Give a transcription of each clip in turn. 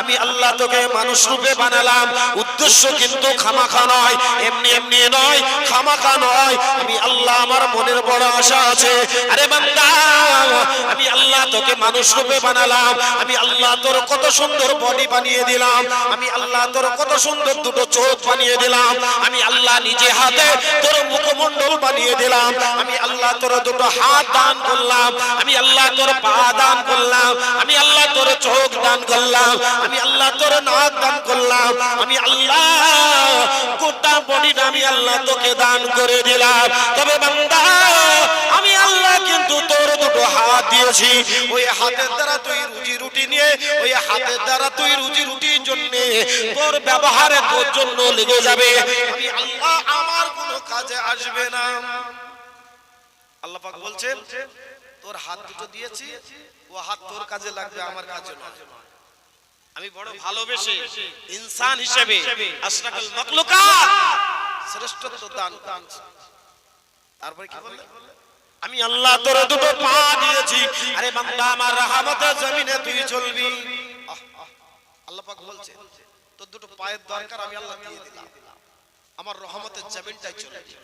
আমি আল্লাহ তোকে মানুষ রূপে বানালাম, উদ্দেশ্য কিন্তু খামাখা নয়, এমনি এমনি নয়, খামাখা নয়। আমি আল্লাহ আমার মনের বড় আশা আছে। আরে বান্দা, আমি আল্লাহ তোকে মানুষ রূপে বানালাম, আমি আল্লাহ তোর কত সুন্দর বডি বানিয়ে দিলাম, আমি আল্লাহ তোর কত সুন্দর দুটো চোখ বানিয়ে দিলাম, আমি আল্লাহ নিজে হাতে তোর মুখমণ্ডল বানিয়ে দিলাম, আমি আল্লাহ তোর দুটো হাত দান করলাম, আমি আল্লাহ তোর পা দান করলাম, আমি আল্লাহ তোর চোখ দান করলাম, আমি আল্লাহ তোর নাক দান করলাম, আমি আল্লাহ গোটা বডিটা আমি আল্লাহ তোকে দান করে দিলাম। তবে বান্দা, আমি আল্লাহ কিন্তু তোর দুটো হাত দিয়েছি, ওই হাতের দ্বারা তুই রুজি রুটি নিয়ে, ওই হাতের দ্বারা তুই রুজি রুটির জন্য তোর ব্যবহারে তোর জন্য লেগে যাবে, আমি আল্লাহ আমার কোনো কাজে আসবে না। আল্লাহ পাক বলছেন তোর হাত দুটো দিয়েছি, ও হাত তোর কাজে লাগবে, আমার কাজে নয়। আমি বড় ভালোবেসে ইনসান হিসেবে আশরাফুল মাখলুকাত শ্রেষ্ঠত্ব দান করেছি। তারপরে কি বললেন? আমি আল্লাহ তোর দুটো পা দিয়েছি, আরে বান্দা আমার রহমতের জমিনে তুই চলবি। আল্লাহ পাক বলছে তোর দুটো পায়ের দরকার, আমি আল্লাহ দিয়ে দিলাম, আমার রহমতের জমিনটাই চলবে।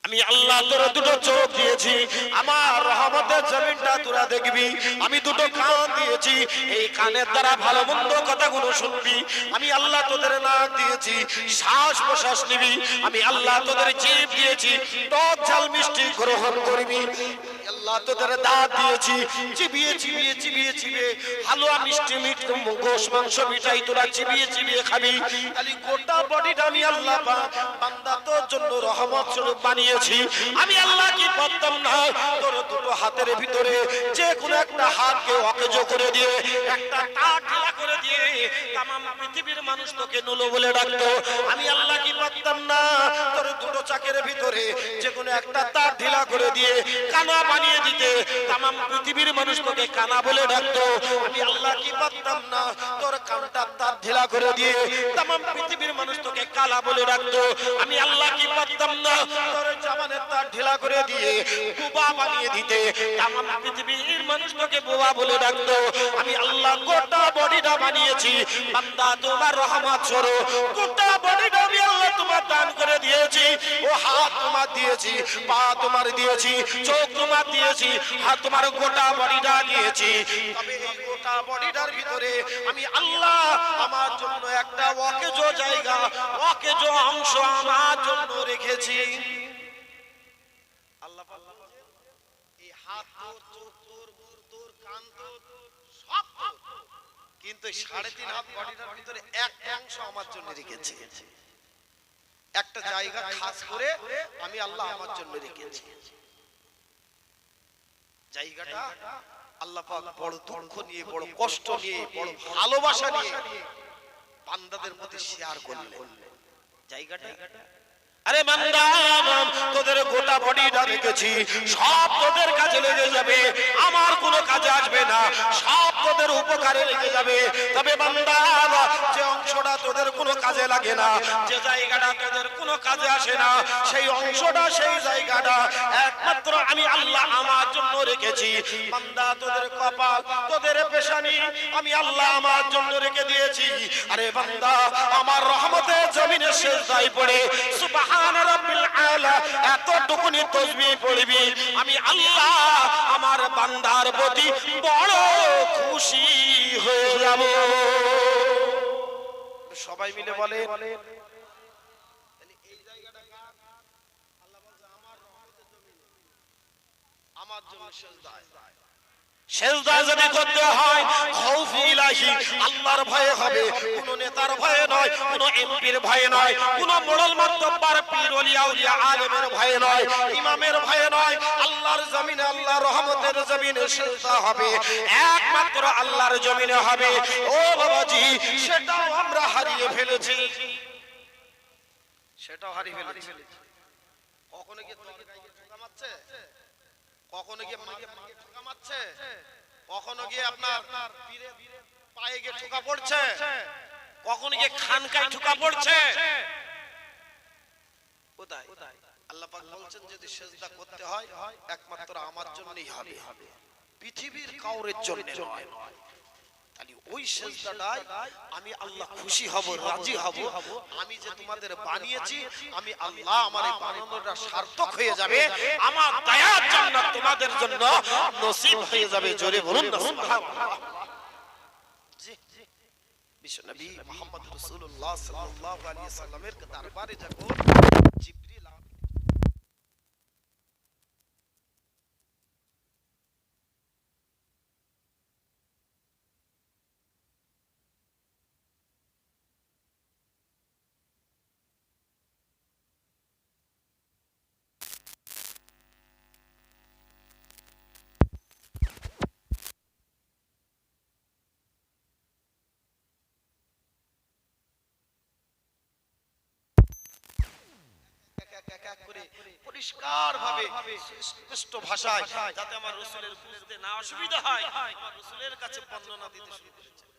আমি আল্লাহ তোর দুটো চোখ দিয়েছি, আমার রহমতের জমিনটা তোরা দেখবি। আমি দুটো কান দিয়েছি, এই কানের দ্বারা ভালো মন্দ কথাগুলো শুনবি। আমি আল্লাহ তোদের নাক দিয়েছি, শ্বাস প্রশ্বাস নিবি। আমি আল্লাহ তোদের জিভ দিয়েছি, টক ঝাল মিষ্টি গ্রহণ করবি। আল্লাহ তোদের দাঁত দিয়েছি, চিবিয়ে চিবিয়ে চিবিয়ে চিবিয়ে হালুয়া মিষ্টি মিট গোশ মাংস মিঠাই তোরা চিবিয়ে চিবিয়ে খাবি। খালি গোটা বডিটা আমি আল্লাহ বান্দা তোর জন্য রহমত স্বরূপ বানিয়েছি। আমি আল্লাহ কি পারতাম না তোর দুটো হাতের ভিতরে যে কোনো একটা হাতকে অকেজো করে দিয়ে, একটা টাক ঢিলা করে দিয়ে তামাম পৃথিবীর মানুষ তোকে নুলো বলে ডাকতো? আমি আল্লাহ কি পারতাম না তোর দুটো চাকের ভিতরে যে কোনো একটা তার ঢিলা করে দিয়ে কানা বানিয়ে দিতে, তামাম পৃথিবীর মানুষ তোকে কানা বলে ডাকতো? আমি আল্লাহ কি পারতাম না তোর কানটা তার ঢিলা করে দিয়ে তামাম পৃথিবীর মানুষ তোকে কালা বলে ডাকতো? আমি আল্লাহ কি পারতাম না তোর জামানের তার ঢিলা করে দিয়ে বোবা বানিয়ে দিতে, তামাম পৃথিবীর মানুষ তোকে বোবা বলে ডাকতো? আমি আল্লাহ গোটা বডিটা বানিয়েছি, বান্দা তোমার রহমত স্বরূপ গোটা বডিটা আমি আল্লাহ তোমার দান করে দিয়েছি। ও হাত তোমার দিয়েছি, পা তোমার দিয়েছি, চোখ তোমার দিয়েছি, হাত তোমার গোটা বডিটা দিয়েছি। তবে এই গোটা বডিটার ভিতরে আমি আল্লাহ আমার জন্য একটা অকেজো জায়গা, অকেজো অংশ আমার জন্য রেখেছি। আল্লাহ এই হাত তোর, চোখ তোর, মুখ তোর, কান তোর, সব তোর, কিন্তু 3.5 হাত বডিটার ভিতরে একটা অংশ আমার জন্য রেখেছি। একটা জায়গা খাস করে আমি আল্লাহ আমার জন্য রেখেছি। জায়গাটা আল্লাহ পাক বড় দুঃখ নিয়ে, বড় কষ্ট নিয়ে, বড় ভালোবাসা নিয়ে বান্দাদের মধ্যে শেয়ার করলেন। জায়গাটা, আরে বান্দা তোদের গোটা বডিটা রেখেছি, সব তোদের কাজে লেগে যাবে, আমার কোনো কাজে আসবে না, সব তোদের উপকারে লেগে যাবে। তবে বান্দা যে অংশটা তোদের কোনো কাজে লাগে না, যে জায়গাটা তোদের কোনো কাজে আসে না, সেই অংশটা, সেই জায়গাটা একমাত্র আমি আল্লাহ আমার জন্য রেখেছি। বান্দা তোদের কপাল, তোদের পেশানি আমি আল্লাহ আমার জন্য রেখে দিয়েছি। আরে বান্দা আমার রহমতের জমিনে সিজদায় পড়ে সুবহান রাব্বিল আলা এতটুকুনি তাসবিহ পড়বি, আমি আল্লাহ আমার বান্দার প্রতি বড় খুশি হয়ে যাব। সবাই মিলে বলে এই জায়গাটা কার? আল্লাহ বলছে আমার রহমতের জমিনে, আমার জন্য সিজদায়। সেজদা যদি করতে হয় খৌফ ইলাহি, আল্লাহর ভয়ে হবে, কোন নেতার ভয়ে নয়, কোন এমপির ভয়ে নয়, কোন মোড়ল মাতব্বর পীর ওলি আউলিয়া আলেমের ভয়ে নয়, ইমামের ভয়ে নয়। আল্লাহর জমিনে, আল্লাহর রহমতের জমিনে সেজদা হবে একমাত্র আল্লাহর জমিনে হবে। ও বাবাজি, সেটাও আমরা হারিয়ে ফেলেছি, সেটাও হারিয়ে ফেলেছি। কখনো কি তোমাকে গায়ে ঠোকা মারছে, কখনো গিয়ে মাকে ঠোকা মারছে, কখনো গিয়ে আপনার পায়ে গিয়ে ঠোকা পড়ছে, কখনো গিয়ে খানকায় ঠোকা পড়ছে? কোথায়? আল্লাহ পাক বলছেন যদি সিজদা করতে হয় একমাত্র আমার জন্যই হবে, পৃথিবীর কাউরের জন্য নয়। তাহলে ওই সেজদাটায় আমি আল্লাহ খুশি হব, রাজি হব। আমি যে তোমাদের বানিয়েছি, আমি আল্লাহ আমার এই বানানোটা সার্থক হয়ে যাবে, আমার দয়ার জান্নাত তোমাদের জন্য নসিব হয়ে যাবে। জোরে বলুন না সুবহানাল্লাহ। জি বিশ্বনবী মুহাম্মদ রাসূলুল্লাহ সাল্লাল্লাহু আলাইহি সাল্লামের দরবারে যখন জিবরিল পরিষ্কার ভাবে স্পষ্ট ভাষায়, যাতে আমার রাসূলের বুঝতে না অসুবিধা হয়, আমার রাসূলের কাছে বর্ণনা দিতে শুরু করেছেন।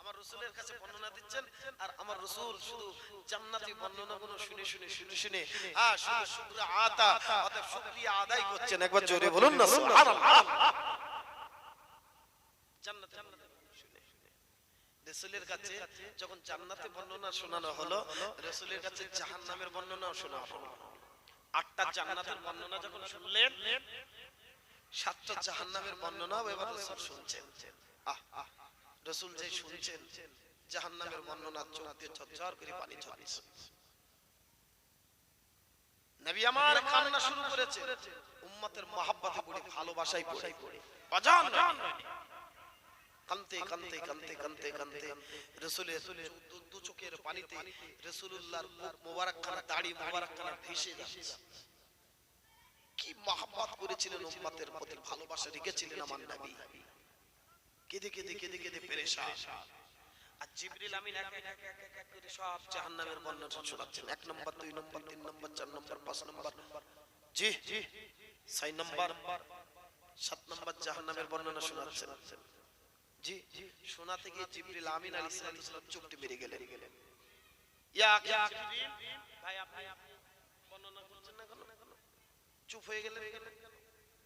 আমার রাসূলের কাছে বর্ণনা দিচ্ছেন, আর আমার রাসূল শুধু জান্নাতি বর্ণনাগুলো শুনে শুধু শুকর আতা অর্থাৎ শুকরিয়া আদায় করছেন। একবার জোরে বলুন না সুবহানাল্লাহ। জান্নাত রাসূলের কাছে যখন জান্নাতের বর্ণনা শোনানো হলো, রাসূলের কাছে জাহান্নামের বর্ণনাও শোনা হলো। 8টা জান্নাতের বর্ণনা যখন শুনলেন, 7টা জাহান্নামের বর্ণনাও এবার রাসূল শুনছেন। রাসূল যে শুনছেন জাহান্নামের বর্ণনা, চোখ দিয়ে ঝরঝর করে পানি ঝরছে। নবী আমার কান্না শুরু করেছে, উম্মতের মহব্বতে পড়ে, ভালোবাসায় পড়ে বাজান কানতে কানতে কানতে কানতে কানতে রাসূলের দু চোখের পানিতে রাসূলুল্লাহর মুখ মোবারকখানা, দাড়ি মোবারকখানা ভেসে যাচ্ছে। কি মহব্বত করেছিলেন উম্মতের প্রতি, ভালোবাসা রেখেছিলেন আমার নবী। কেঁদে কেঁদে কেঁদে কেঁদে পেরেশান। আর জিবরিল আমিন এক করে সব জাহান্নামের বর্ণনা শোনাচ্ছেন। 1 নম্বর, 2 নম্বর, 3 নম্বর, 4 নম্বর, 5 নম্বর, জি 6 নম্বর, 7 নম্বর জাহান্নামের বর্ণনা শোনাচ্ছেন। জি শোনাতে গিয়ে জিবরিল আমিন আলাইহিস সালাম চুপটি মেরে গেলেন। ইয়া জিবরিল ভাই, আপনি বর্ণনা করছেন না কেন? চুপ হয়ে গেলেন কেন?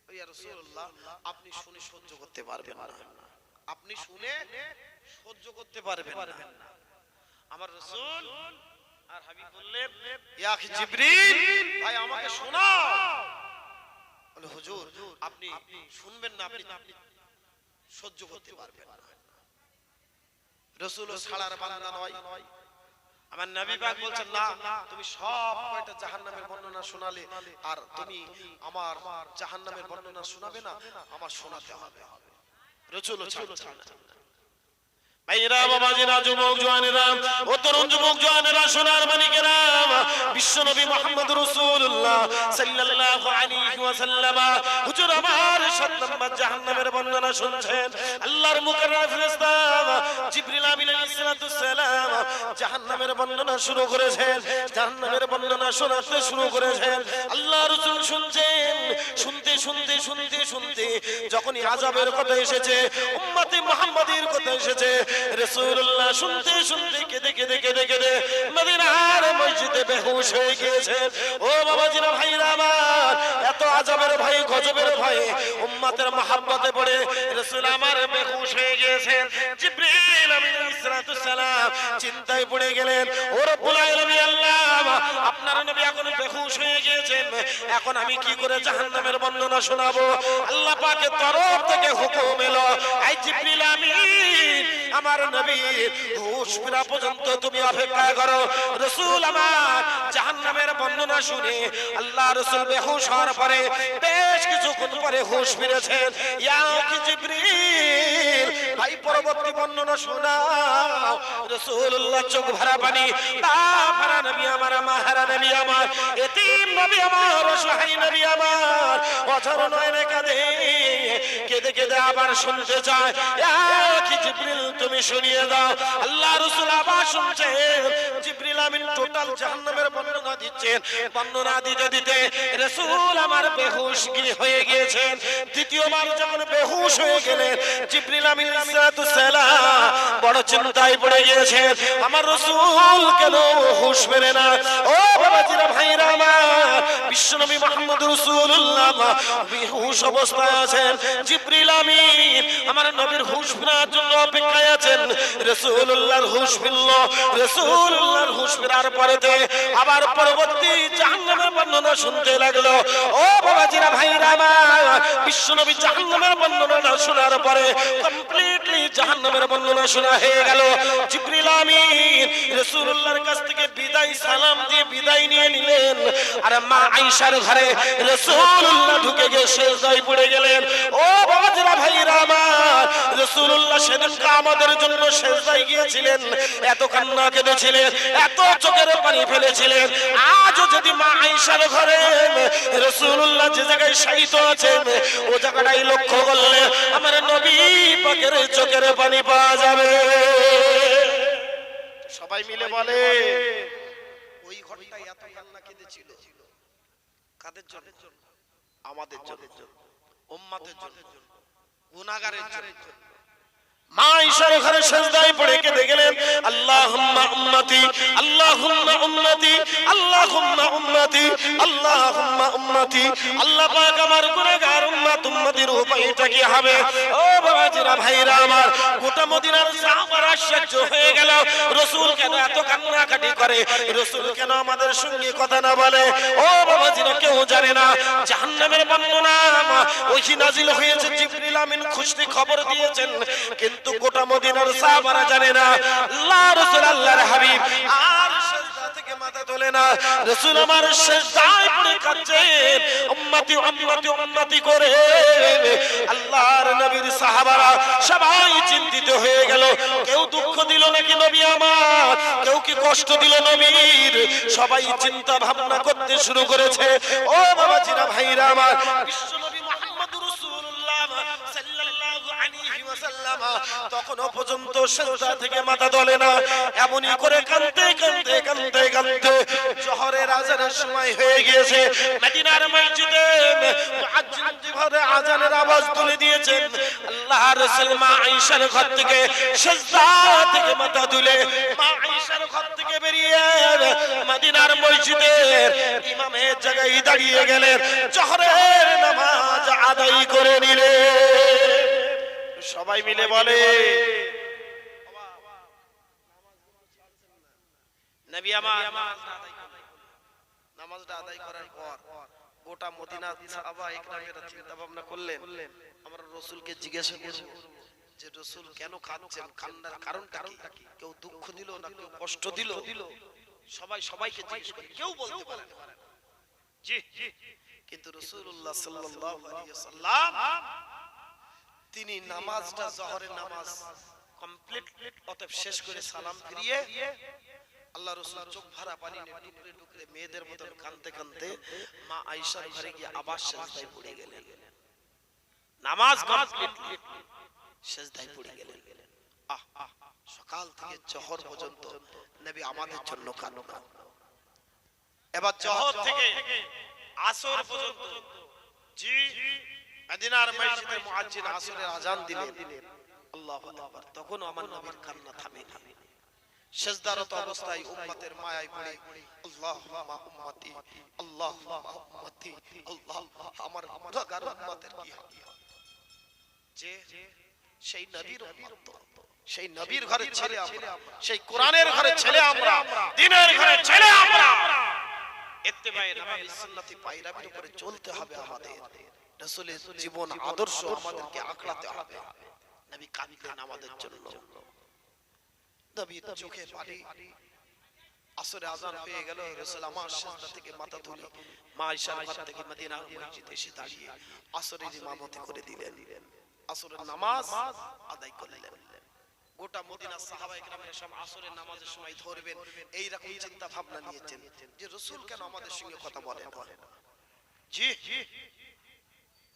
ইয়া রাসূলুল্লাহ, আপনি শুনে সহ্য করতে পারবেন না, আপনি শুনে সহ্য করতে পারবেন না। আমার রাসূল আর হাবিব বললেন, ইয়া জিবরিল ভাই, আমাকে শোনাও। বলে হুজুর, আপনি শুনবেন না, আপনি সহ্য করতে পারবেন না। রাসূল ছাড়ার বান্দা নয়। আমার নবী পাক বলছেন, না, তুমি সব কয়টা জাহান্নামের বর্ণনা শোনালে, আর তুমি আমার জাহান্নামের বর্ণনা শোনাবে না, আমার শোনাতে হবে। রাসূল ছাড়ছেন না। ভাইরা, বাবাজিরা, যুবক জওয়ানেরা, ও তরুণ যুবক জওয়ানেরা, সোনার মানিকেরা, বিশ্বনবী মুহাম্মদ রাসূলুল্লাহ সাল্লাল্লাহু আলাইহি ওয়াসাল্লাম হুজুর আমার 7 নম্বর জাহান্নামের বর্ণনা শুনছেন। আল্লাহর মুকাররম ফেরেশতা জিবরিল আমিন আলাইহিস সালাম জাহান্নামের বর্ণনা শুরু করেছেন, জাহান্নামের বর্ণনা শোনাতে শুরু করেছেন। আল্লাহর রাসূল শুনছেন, শুনতে শুনতে শুনতে শুনতে যখনই আযাবের কথা এসেছে, উম্মতে মুহাম্মাদির কথা এসেছে, রাসূলুল্লাহ শুনতে শুনতে কেঁদে কেঁদে কেঁদে কেঁদে মদিনার মসজিদে বেহুশ হয়ে গিয়েছেন। ও বাবাজিরা, ভাইরা আমার, এত আযাবের ভয়ে, গজবের ভয়ে, উম্মতের মহব্বতে পড়ে রাসূল আমার বেহুশ হয়ে গিয়েছেন। জিবরিল আমিন আলাইহিস সালাম চিন্তায় পড়ে গেলেন, ও রব্বুল আলামিন, আল্লাহ আপনার নবী এখন বেহুশ হয়ে গিয়েছেন, এখন আমি কি করে জাহান্নামের বর্ণনা শোনাবো? আল্লাহ পাকের তরফ থেকে হুকুম এলো, এই জিবরিল আমিন, আমার নবীর হুশ ফেরা পর্যন্ত তুমি অপেক্ষা করো। রাসূল আমার জাহান্নামের বর্ণনা শুনে আল্লাহ রাসূল বেহুশ হওয়ার পরে বেশ কিছুক্ষণ পরে হুশ ফিরেছেন। ইয়া জিবরিল ভাই, পরবর্তী বর্ণনা শোনাও। রাসূলুল্লাহ চোখ ভরা পানি, ভরা নবী আমার, মাহারা নবী আমার, এতিম নবী আমার, অসহায় নবী আমার, অঝর নয়নে কাঁদে, কেঁদে কেঁদে আবার শুনতে চায়। ইয়া জিবরিল তুমি শুনিয়ে দাও। আল্লাহ রাসূল আবার শুনছেন। জিবরিল আমিন টোটাল জাহান্নামের বর্ণনা দিচ্ছেন। বর্ণনা দিতে দিতে রাসূল আমার বেহুশ হয়ে গিয়েছেন। দ্বিতীয়বার যখন বেহুশ হয়ে গেলেন, জিবরিল আমিন আলাইহিস সালাম বড় চিন্তায় পড়ে গিয়েছে আমার রাসূল কেন হুঁশ ফেরে না ও বাবাজিরা ভাইরা আমার বিশ্বনবী মুহাম্মদ রাসূলুল্লাহ বেহুশ অবস্থায় আছেন জিবরিল আমিন আমার নবীর হুঁশ ফেরার জন্য অপেক্ষায় আছেন রাসূলুল্লাহর হুঁশ ফিরল রাসূলুল্লাহর হুঁশ ফেরার পরেতে আবার পরবর্তী জাহান্নামের বর্ণনা শুনতে লাগলো ও বাবাজিরা ভাইরা আমার বিশ্বনবী জাহান্নামের বর্ণনা শোনার পরে কমপ্লিটলি জাহান্নামের বর্ণনা শোনা হয়ে গেল জিবরিল আমিন রাসূলুল্লাহর কাছ থেকে বিদায় সালাম দিয়ে বিদায় নিয়ে নিলেন আর মা আয়েশার ঘরে রাসূলুল্লাহ ঢুকে গিয়ে সিজদায় পড়ে গেলেন ও বাবাজিরা ভাইরা আমার রাসূলুল্লাহ সেদিন আমাদের জন্য সিজদায় গিয়েছিলেন এত কান্না কেঁদেছিলেন এত চোখের পানি ফেলেছিলেন আজও যদি মা আয়েশার ঘরে রাসূলুল্লাহ যে জায়গায় শায়িত আছেন ও জায়গাটাই লক্ষ্য করলে আমার নবী পাকের চোখের পানি পাওয়া যাবে সবাই মিলে বলে ওই ঘরটায় এত কান্না কেঁদেছিল কাদের জন্য আমাদের জন্য উম্মতের জন্য গুনাহগারের জন্য মা আয়েশার ঘরে সিজদায় পড়ে কেঁদে গেলেন আল্লাহুম্মা উম্মতি আল্লাহুম্মা উম্মতি আল্লাহুম্মা উম্মতি আল্লাহুম্মা উম্মতি আল্লাহ পাক আমার গুনাহগার উম্মত উম্মতির উপায়টা কি হবে ও বাবাজিরা ভাইরা আমার গোটা মদিনার সাহাবারা আশ্চর্য হয়ে গেল রাসূল কেন এত কান্নাকাটি করে রাসূল কেন আমাদের সঙ্গে কথা না বলে ও বাবাজিরা কেউ জানে না জাহান্নামের বর্ণনা ওহী নাজিল হয়েছে জিবরিল আমিন খুশি খবর দিয়েছেন কিন্তু গোটা মদিনার সাহাবারা জানে না আল্লাহ রাসূল আল্লাহর হাবিব আর সিজদা থেকে মাথা তোলে না রাসূল আমার সিজদায় পড়ে কাঁদছেন উম্মতি উম্মতি উম্মতি করে আল্লাহর নবীর সাহাবারা সবাই চিন্তিত হয়ে গেল কেউ দুঃখ দিল নাকি নবী আমার কেউ কি কষ্ট দিল নবীর সবাই চিন্তা ভাবনা করতে শুরু করেছে ও বাবাজিরা ভাইরা আমার বিশ্বনবী মুহাম্মদুর রাসূলুল্লাহ সাল্লাল্লাহু আলাইহি ওয়াসাল্লাম তখনও পর্যন্ত সিজদা থেকে মাথা তোলে না এমনই করে কাঁদতে কাঁদতে কাঁদতে কাঁদতে জোহরের আজানের সময় হয়ে গিয়েছে মদিনার মসজিদে মুয়াজ্জিন জিহরে আজানের আওয়াজ তুলে দিয়েছেন আল্লাহর রাসূল মা আয়েশার ঘর থেকে সিজদা থেকে মাথা তুলে মা আয়েশার ঘর থেকে বেরিয়ে মদিনার মসজিদে ইমামের জায়গায় দাঁড়িয়ে গেলেন জোহরের নামাজ আদায় করে নিলেন সবাই মিলে বলে নবী আমার নামাজটা আদায় করার পর গোটা মদিনার সাহাবা ইকরামেরা চিন্তা ভাবনা করলেন আমরা রাসূলকে জিজ্ঞাসা করব যে রাসূল কেন কাঁদছেন কান্নার কারণটা কি কেউ দুঃখ দিল না কেউ কষ্ট দিল সবাই সবাইকে জিজ্ঞেস করে কেউ বলতে পারে না জি কিন্তু রাসূলুল্লাহ সাল্লাল্লাহু আলাইহি ওয়াসাল্লাম তিনি নামাজটা জোহরের নামাজ কমপ্লিট অতএব শেষ করে সালাম ফিরিয়ে আল্লাহ রাসূল চোখ ভরা পানি নিয়ে টুকরে টুকরে মেয়েদের মতো কাঁদতে কাঁদতে মা আয়েশার ঘরে গিয়ে আবার সিজদায় পড়ে গেলেন নামাজ কমপ্লিট সিজদায় পড়ে গেলেন সকাল থেকে জোহর পর্যন্ত নবী আমাদের জন্য কাঁদলেন এবার জোহর থেকে আসর পর্যন্ত জি মদিনার মসজিদে মুয়াজ্জিন আসরের আযান দিলেন আল্লাহু আকবার তখন আমার নবীর কান্না থামে না সিজদারত অবস্থায় উম্মতের মায়ায় পড়ে আল্লাহুম্মা উম্মতি আল্লাহুম্মা উম্মতি আল্লাহ আমার গুনাহগার উম্মতের কি হবে যে সেই নবীর উম্মত সেই নবীর ঘরের ছেলে আমরা সেই কোরআনের ঘরের ছেলে আমরা দ্বীনের ঘরের ছেলে আমরা ইত্তেবায়ে নবী সুন্নতি পায়রাবির উপরে চলতে হবে আমাদের রাসূলের জীবন আদর্শ আমাদেরকে আঁকড়াতে হবে নবী কাঁদলেন আমাদের জন্য নবীর চোখে পানি আসরে আযান হয়ে গেল রাসূল আমার সিজদা থেকে মাথা তুলে মা আয়েশার ঘর থেকে মদিনার মসজিদে এসে দাঁড়িয়ে আসরের ইমামতি করে দিলেন আসরের নামাজ আদায় করলেন গোটা মদিনার সাহাবায়ে কেরামের সব আসরের নামাজের সময় ধরবেন এই রকম চিন্তা ভাবনা নিয়েছেন যে রাসূল কেন আমাদের সঙ্গে কথা বলেন জি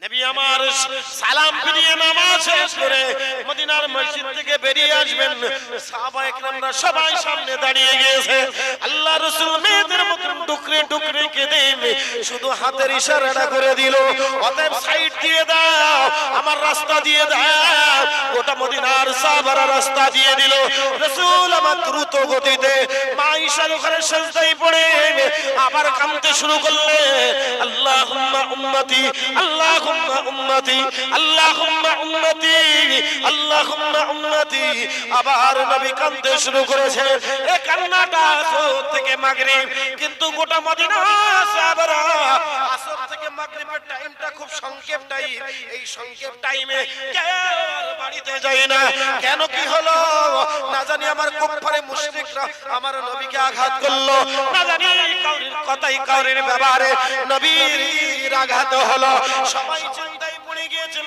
নবী আমার সালাম ফিরিয়ে নামাজ শেষ করে মদিনার মসজিদ থেকে বেরিয়ে আসবেন, সাহাবায়ে কেরামরা সবাই সামনে দাঁড়িয়ে গিয়েছে। আল্লাহ রাসূল মেয়েদের মতো টুকরে টুকরে কেঁদে শুধু হাতের ইশারাটা করে দিল, অতএব সাইড দিয়ে দাও, আমার রাস্তা দিয়ে দাও। গোটা মদিনার সাহাবারা রাস্তা দিয়ে দিল। রাসূল আমার দ্রুত গতিতে মা আয়েশার ঘরে সিজদায় পড়ে আবার কাঁদতে শুরু করলেন, আল্লাহুম্মা উম্মতি, আল্লাহুম্মা উম্মতি, আল্লাহুম্মা উম্মতি, আল্লাহুম্মা উম্মতি। আবার নবী কাঁদতে শুরু করেছে। এই কান্নাটা আসর থেকে মাগরিব, কিন্তু গোটা মদিনা সাহাবারা আসর থেকে মাগরিবের টাইমটা খুব সংক্ষেপ টাইম। এই সংক্ষেপ টাইমে কেউ বাড়িতে যায় না। কেন কি হলো না জানি, আমার কুফারে মুশরিকরা আমার নবীকে আঘাত করলো, না জানি কাউরির কথাই কাউরির ব্যাপারে নবীর আঘাত হলো। সবাই চিন্তায় পড়ে গিয়েছেন,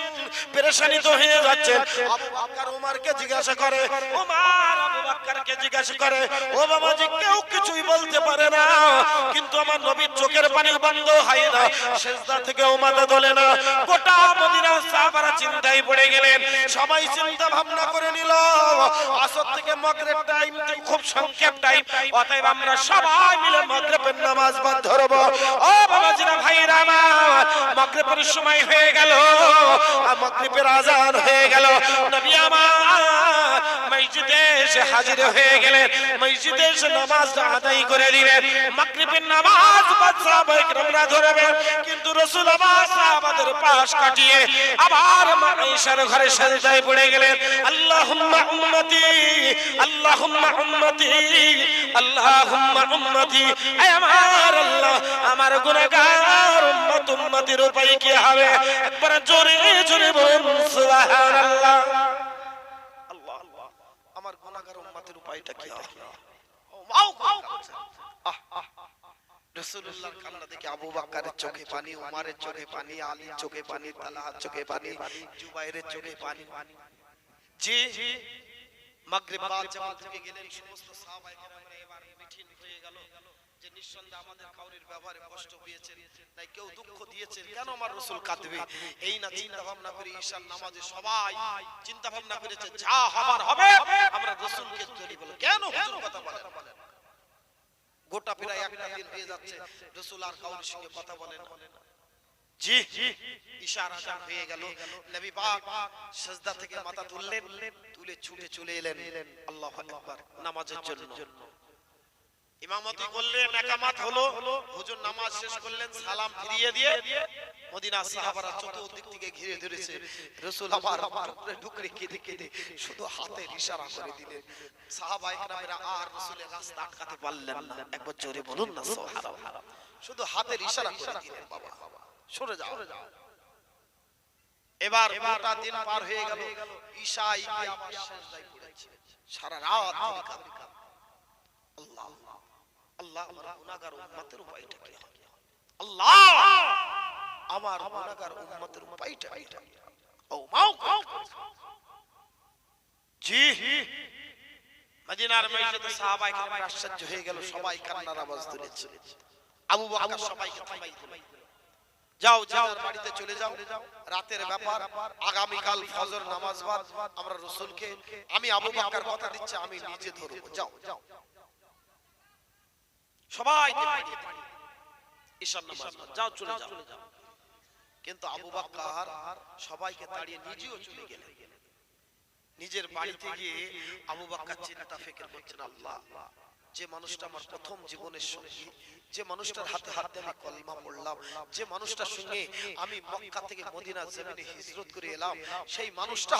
পেরেশানিত হয়ে যাচ্ছেন। আবু বকর ওমরকে জিজ্ঞাসা করে, ওমর আবু বকরকে জিজ্ঞাসা করে, ও বাবাজি কেউ কিছুই বলতে পারে না, কিন্তু আমার নবীর চোখের পানি বন্ধ হয় না, সিজদা থেকে মাথা তোলে না। গোটা মদিনার সাহাবারা চিন্তায় পড়ে গেলেন। সবাই চিন্তা ভাবনা করে নিল, আসর থেকে মাগরিব টাইম খুব সংক্ষেপ টাইম, অতএব আমরা সবাই মিলে মাগরিবের নামাজ বাদ ধরব। ও বাবাজিরা ভাইরা আমার, মাগরিবের সময় হয়ে গেল, মাগরিবের আযান হয়ে গেল। নবী আমার মসজিদে এসে হাজির হয়ে গেলেন, মসজিদে এসে নামাজটা আদায় করে দিলেন। মাগরিবের নামাজ বাদ সাহাবায়ে কেরামরা ধরবেন, কিন্তু রাসূল আবার সাহাবাদের পাশ কাটিয়ে আবার মা আয়েশার ঘরে সিজদায় পড়ে গেলেন। আল্লাহুম্মা উম্মতি, আল্লাহুম্মা উম্মতি, আল্লাহুম্মা উম্মতি। আয় আমার আল্লাহ, আমার গুনাহগার উম্মত উম্মতির উপায় কি হবে? একবার জোরে জোরে বলুন সুবহানাল্লাহ। আল্লাহ আল্লাহ, আমার গুনাহগার উম্মতের উপায়টা কি হবে? রাসূলুল্লাহর কান্না দেখে আবু বকরের চোখে পানি, ওমরের চোখে পানি, আলীর চোখে পানি, তালহার চোখে পানি, জুবাইরের চোখে পানি। জি মাগরিব বাদ জামাত থেকে গেলেন, সমস্ত সাহাবায়ে কেরামরা এবার মিঠিন হয়ে গেল যে নিঃসন্দেহে আমাদের কাউরির ব্যবহারে কষ্ট হয়েছে, তাই কেউ দুঃখ দিয়েছে, কেন আমার রাসূল কাঁদবে? এই না চিন্তা ভাবনা করে ঈশার নামাজে সবাই চিন্তা ভাবনা করেছে, যা হবার হবে, আমরা রাসূলকে ধরি বলে। কেন হুজুর কথা বলেন? গোটা প্রায় একটা দিন হয়ে যাচ্ছে, রাসূল আর কাউরির সঙ্গে কথা বলেন না। জি ইশারা আযান হয়ে গেল, নবী পাক সিজদা থেকে মাথা তুললেন, তুলে ছুটে চলে এলেন আল্লাহু আকবার নামাজের জন্য। ইমামতি করলেন, একামত হলো, হুজুর নামাজ শেষ করলেন, সালাম ফিরিয়ে দিয়ে মদিনা সাহাবারা চতুর্দিক থেকে ঘিরে ধরেছে। রাসূল আবার টুকরে টুকরে কেঁদে কেঁদে শুধু হাতের ইশারা করে দিলেন। সাহাবায়ে কেরামরা আর রাসূলের রাস্তা আটকাতে পারলেন না। একবার জোরে বলুন না সুবহানাল্লাহ। শুধু হাতের ইশারা করে দিলেন, বাবা সরে যাও। এবার গোটা দিন পার হয়ে গেল, ঈশায় গিয়ে আবার সিজদায় পড়েছে। সারা রাত ধরে কাঁদে। আল্লাহ আল্লাহ, আমার গুনাহগার উম্মতের উপায়টা কি হবে? আল্লাহ আমার গুনাহগার উম্মতের উপায়টা কি হবে? ও মাও জি মদিনার মসজিদে সাহাবায়ে কেরামরা আশ্চর্য হয়ে গেল, সবাই কান্নার আওয়াজ তুলেছে। আবু বকর সবাইকে থামাই দিলেন, যাও যাও বাড়িতে চলে যাও, রাতের ব্যাপার, আগামী কাল ফজর নামাজ বাদ আমরা রাসূলকে, আমি আবু বকর কথা দিচ্ছি, আমি নিজে ধরব, যাও যাও। সবাই ঈশার নামাজ যাও, চলে যাও। কিন্তু আবু বকর সবাইকে তাড়িয়ে নিজেও চলে গেলেন। নিজের বাড়িতে গিয়ে আবু বকর চিন্তা ফিকির করছেন, আল্লাহ যে মানুষটা আমার প্রথম জীবনের সঙ্গী, যে মানুষটার হাতে হাত দিয়ে আমি কলমা পড়লাম, যে মানুষটার সঙ্গে আমি মক্কা থেকে মদিনা জমিনে হিজরত করে এলাম, সেই মানুষটা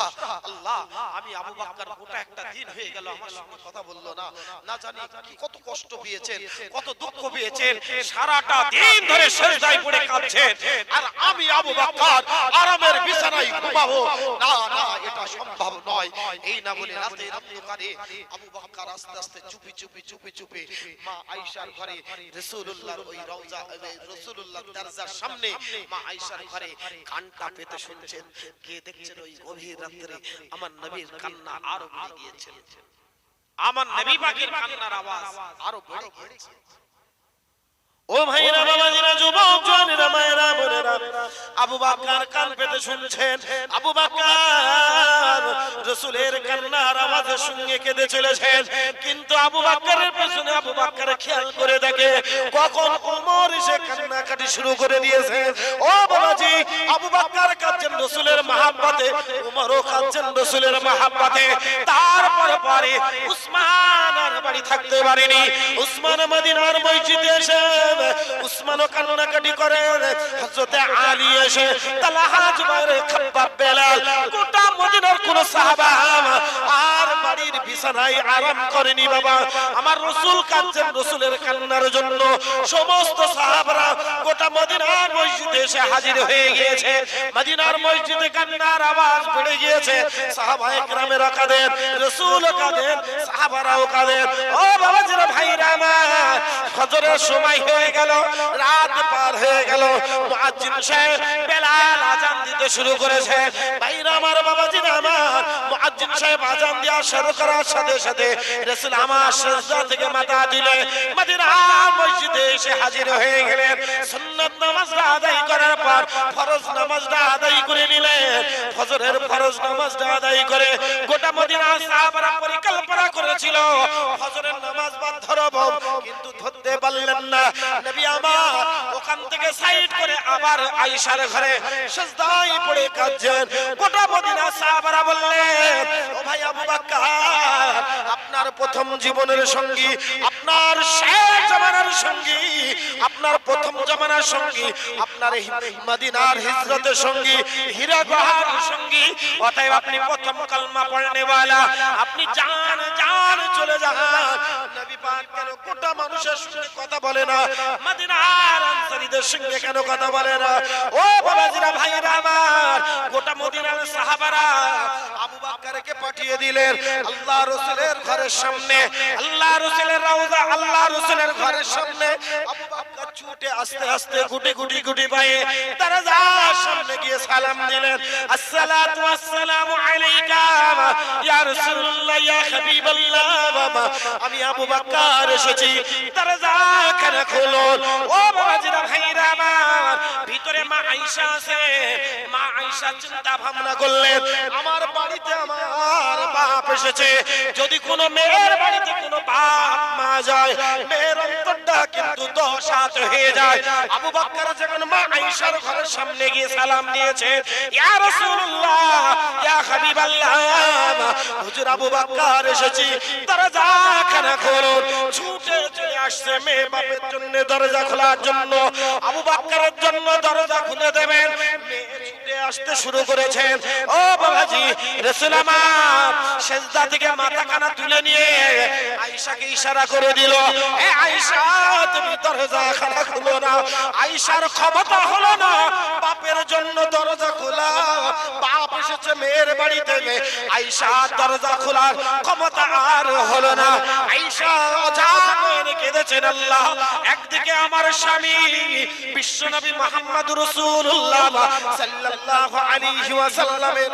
আল্লাহ আমি আবু বকর গোটা একটা দিন হয়ে গেল আমার সঙ্গে কথা বললো না। না জানি কি কত কষ্ট পেয়েছেন, কত দুঃখ পেয়েছেন, সারাটা দিন ধরে সিজদায় পড়ে কাঁদছেন, আর আমি আবু বকর আরামের বিছানায় ঘুমাবো না, না এটা সম্ভব নয়। এই না বলে রাতের অন্ধকারে আবু বকর আস্তে আস্তে চুপি চুপি চুপি চুপি মা আয়েশার ঘরে, রাসূলুল্লাহর ওই রওজা, রাসূলুল্লাহর দরজার সামনে মা আয়েশার ঘরে কানটা পেতে শুনছেন। কে দেখছেন ওই গভীর রাতে আমার নবীর কান্না আরো বেড়ে গিয়েছে, আমার নবী পাকের কান্নার আওয়াজ আরো বেড়ে গিয়েছে। ও ভাইরা বাবাজিরা যুবক জওয়ানেরা মায়েরা বোনেরা আবু বকর কান পেতে শুনছেন আবু বকর রাসূলের কান্নার আওয়াজে সঙ্গে কেঁদে চলেছেন কিন্তু আবু বকরের পেছনে আবু বকর খেয়াল করে দেখে কখন ওমর এসে কান্নাকাটি শুরু করে দিয়েছে ও বাবাজি আবু বকর কাঁদছেন রাসূলের মহব্বতে ওমরও কাঁদছেন রাসূলের মহব্বতে তারপরে পরে উসমান আর বাড়ি থাকতে পারেনি উসমান মদিনার মসজিদে এসে উসমানও কান্নাকাটি করে হযরত আলী এসে তালহা জুবাইর খাব্বাব বেলাল গোটা মদিনার কোন সাহাবা আর বাড়ির বিছানায় আরাম করেনি বাবা আমার রাসূল কাঁদছেন রাসূলের কান্নার জন্য সমস্ত সাহাবারা গোটা মদিনার মসজিদে এসে হাজির হয়ে গিয়েছে মদিনার মসজিদে কান্নার আওয়াজ বেড়ে গিয়েছে সাহাবায়ে কেরামেরা কাঁদেন রাসূলও কাঁদেন সাহাবারাও কাঁদেন ও বাবাজিরা ভাইরা আমার ফজরের সময় হয়ে গেল রাত পার হয়ে গেল মুয়াজ্জিন সাহেব বেলাল আযান দিতে শুরু করেছে ভাইরা আমার বাবাজিরা আমার মুয়াজ্জিন সাহেব আযান দেওয়া শুরু করার সাথে সাথে রাসূল আমার সিজদা থেকে মাথা তুলে মদিনার মসজিদে এসে হাজির হয়ে গেলেন সুন্নাত নামাজটা আদায় করার পর ফরজ নামাজটা আদায় করে নিলেন ফজরের ফরজ নামাজটা আদায় করে গোটা মদিনার সাহাবারা পরিকল্পনা করেছিল ফজরের নামাজ বাদ ধরব কিন্তু ধরতে পারলেন না নবী আমার ওখান থেকে সাইড করে আবার আয়েশার ঘরে সিজদায় পড়ে কাঁদছেন গোটা মদিনার সাহাবারা বললেন ও ভাই আবু বকর আপনার প্রথম জীবনের সঙ্গী আপনার শেষ জামানার সঙ্গী আপনার প্রথম জামানার সঙ্গী আপনার মদিনার হিজরতের সঙ্গী হীরা গুহার সঙ্গী অতএব আপনি প্রথম কালমা পড়নে वाला আপনি জান জান চলে যান নবী পাক কেন গোটা মানুষের সঙ্গে কথা বলে না মদিনার আনসারীদের সঙ্গে কেন কথা বলে না ও বাবাজিরা ভাইরা আমার গোটা মদিনার সাহাবারা আবু বকরকে পাঠিয়ে দিলেন আল্লাহ রাসূলের ঘরের সামনে আল্লাহ রাসূলের রওজা আল্লাহ রাসূলের ঘরের সামনে আবু বকর ছুটে আস্তে আস্তে গুটি পায়ে দরজার সামনে গিয়ে সালাম দিলেন আসসালাতু ওয়াসসালামু আলাইকা ইয়া রাসূলুল্লাহ ইয়া হাবিবাল্লাহ বাবা আমি আবু বকর এসেছি দরজা কেন খুলুন ও বাবাজিরা ভাইরা আমার ভিতরে মা আয়েশা আছে মা আয়েশা চিন্তা ভাবনা করলেন আমার বাড়িতে আমার বাপ এসেছে যদি কোনো মেয়ের বাড়িতে কোনো বাপ মা যায় মেয়ের অন্তরটা কিন্তু দশাত হয়ে যায় আবু বকর যখন মা আয়েশার ঘরের সামনে গিয়ে সালাম দিয়েছে ইয়া রাসূলুল্লাহ ইয়া হাবিবাল্লাহ হুজুর আবু বকর এসেছি দরজা কেন খুলুন ছুটে চলে আসছে মেয়ে বাপের জন্য দরজা খোলার জন্য আবু বকরের জন্য দরজা খুলে দেবেন মেয়ে ছুটে আসতে শুরু করেছেন ও বাবাজি রাসূল আমার সিজদা থেকে মাথা কানা তুলে নিয়ে আয়েশাকে ইশারা করে দিল এ আয়েশা তুমি দরজা খানা খুলো না আয়েশার ক্ষমতা হলো না বাপের জন্য দরজা খোলা বাপ এসেছে মেয়ের বাড়িতে আয়েশা দরজা খোলার ক্ষমতা আর হলো না আয়েশা জানে কেঁদেছেন আল্লাহ একদিকে আমার স্বামী বিশ্বনবী মুহাম্মদুর রাসূলুল্লাহ সাল্লাল্লাহু আলাইহি ওয়াসাল্লামের